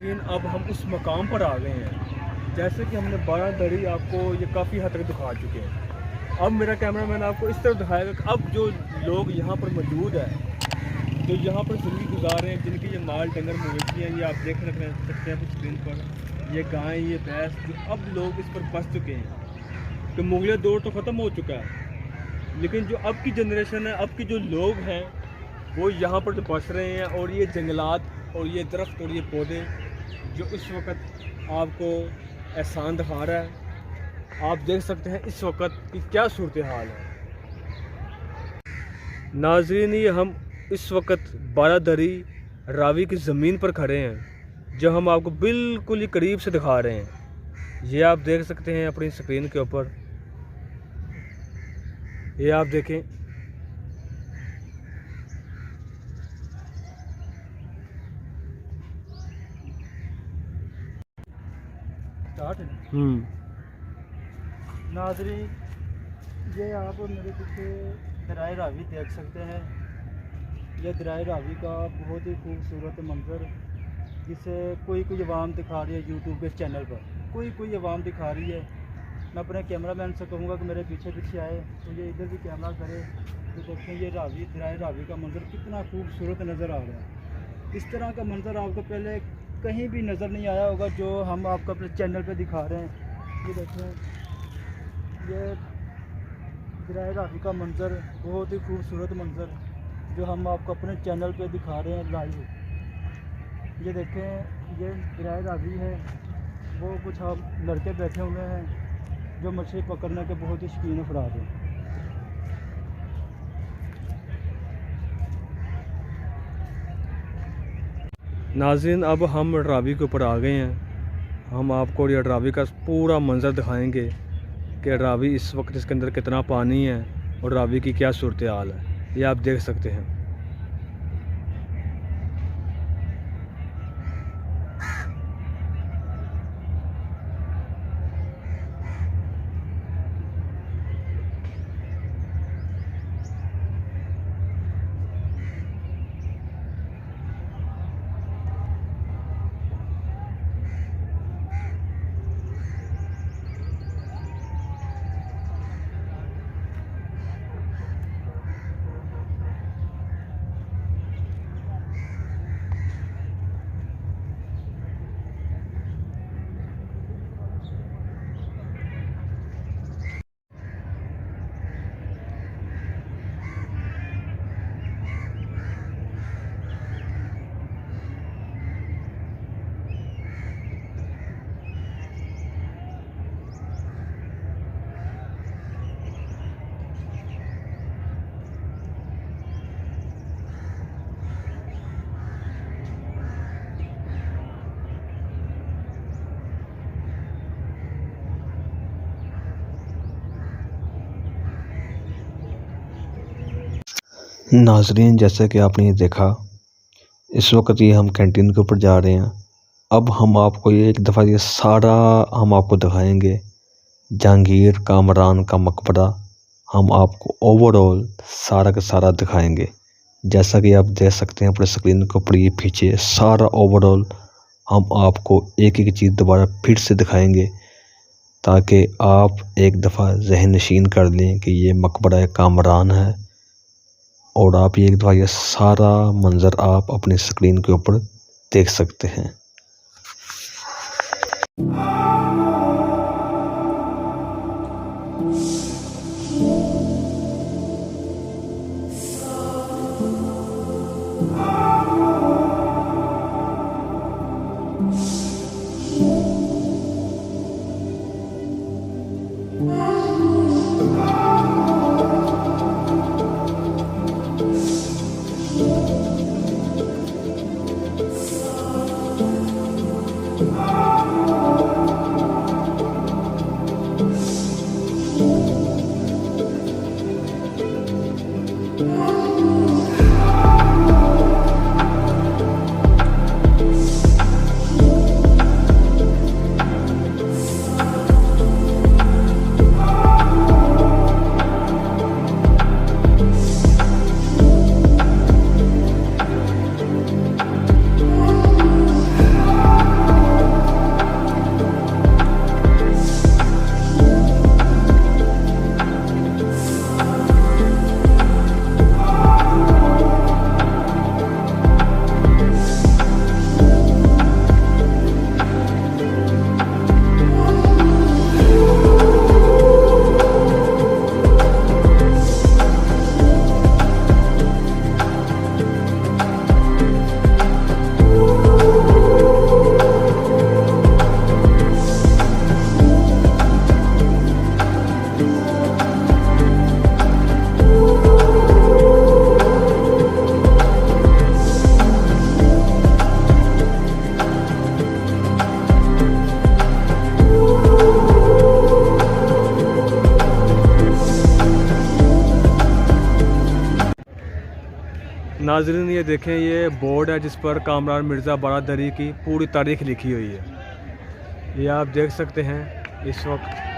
लेकिन अब हम उस मकाम पर आ गए हैं। जैसे कि हमने बारादरी आपको ये काफ़ी हद तक दिखा चुके हैं। अब मेरा कैमरामैन आपको इस तरह दिखाएगा कि अब जो लोग यहाँ पर मौजूद है, जो यहाँ पर ज़िंदगी गुजार रहे हैं, जिनके ये माल डंगर मवेशी हैं, ये आप देख सकते हैं कुछ स्क्रीन पर, ये गाय, ये भैंस, जो अब लोग इस पर बस चुके हैं। तो मुगलिया दौर तो ख़त्म हो चुका है, लेकिन जो अब की जनरेशन है, अब के जो लोग हैं, वो यहाँ पर जो बस रहे हैं। और ये जंगलात और ये दरख्त और ये पौधे जो इस वक्त आपको एहसान दिखा रहा है, आप देख सकते हैं इस वक्त की क्या सूरत हाल है। नाज़रीन, ये हम इस वक्त बारादरी रावी की ज़मीन पर खड़े हैं, जो हम आपको बिल्कुल ही करीब से दिखा रहे हैं। ये आप देख सकते हैं अपनी स्क्रीन के ऊपर, ये आप देखें। नाज़रीन, ये आप मेरे पीछे दरियाए रावी देख सकते हैं। ये दरियाए रावी का बहुत ही खूबसूरत मंज़र, जिसे कोई अवाम दिखा रही है यूट्यूब के चैनल पर, कोई अवाम दिखा रही है। मैं अपने कैमरामैन से कहूँगा कि मेरे पीछे पीछे आए तो ये इधर भी कैमरा करे, तो देखें ये दरियाए रावी का मंज़र कितना खूबसूरत नज़र आ रहा है। इस तरह का मंज़र आपको पहले कहीं भी नज़र नहीं आया होगा, जो हम आपको अपने चैनल पे दिखा रहे हैं। ये देखें, ये दरियाए रावी का मंज़र बहुत ही खूबसूरत मंज़र, जो हम आपको अपने चैनल पे दिखा रहे हैं लाइव। ये देखें, ये दरियाए रावी है। वो कुछ हम लड़के बैठे हुए हैं जो मछली पकड़ने के बहुत ही शौकीन अफराद हैं। नाज़रीन, अब हम रावी के ऊपर आ गए हैं। हम आपको ये रावी का पूरा मंज़र दिखाएंगे कि रावी इस वक्त इसके अंदर कितना पानी है और रावी की क्या सूरत हाल है। ये आप देख सकते हैं। नाजरीन, जैसे कि आपने ये देखा, इस वक्त ये हम कैंटीन के ऊपर जा रहे हैं। अब हम आपको ये एक दफ़ा ये सारा हम आपको दिखाएंगे जहांगीर कामरान का मकबरा। हम आपको ओवरऑल सारा का सारा दिखाएंगे। जैसा कि आप देख सकते हैं अपने स्क्रीन के ऊपर, ये पीछे सारा ओवरऑल हम आपको एक एक चीज़ दोबारा फिर से दिखाएंगे, ताकि आप एक दफ़ा ज़हन नशीन कर लें कि ये मकबरा कामरान है। और आप एक दफ़ा ये सारा मंज़र आप अपनी स्क्रीन के ऊपर देख सकते हैं। नाज़रीन ये देखें, ये बोर्ड है जिस पर कामरान मिर्ज़ा बारादरी की पूरी तारीख लिखी हुई है। ये आप देख सकते हैं इस वक्त